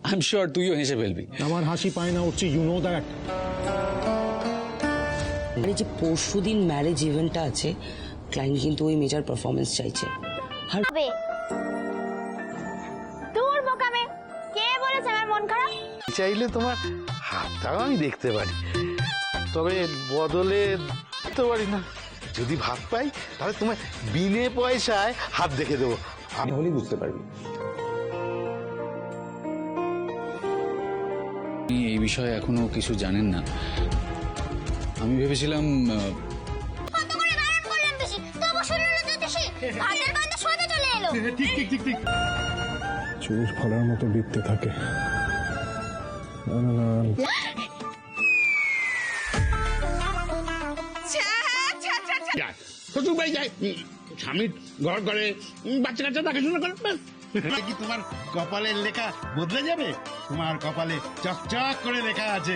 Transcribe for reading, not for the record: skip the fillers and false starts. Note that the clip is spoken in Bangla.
আই এম শিওর তুইও হেসে ফেলবি। আমার হাসি পায় না হচ্ছে, ইউ নো দ্যাট। এই যে পরশুদিন ম্যারেজ ইভেন্টটা আছে, ক্লায়েন্ট কিন্তু ওই মেজার পারফরমেন্স চাইছে। আর তোর বোকামে কে বলেছে আমার মন খারাপ? চাইলে তোমার হাতটাও আমি দেখতে পারি, তবে বদলে দিতে পারি না। যদি ভাত পাই তাহলে তোমার বিনে পয়সায় হাত দেখে দেবো। আমি হলেই বুঝতে পারবি। আপনি এই বিষয়ে এখনো কিছু জানেন না। আমি ভেবেছিলাম কত করে বারণ করলাম বেশি, তবু শুনলো না জ্যোতিষী। ভাতের গন্ধ সোজা চলে এলো। ঠিক। চুরির ফলের মতো বিকতে থাকে। শ্বশুর বাড়ি যায়, স্বামীর ঘর করে, বাচ্চা কাচ্চা দেখাশোনা করে, ব্যাস। কি তোমার কপালের লেখা বদলে যাবে? তোমার কপালে চকচক করে লেখা আছে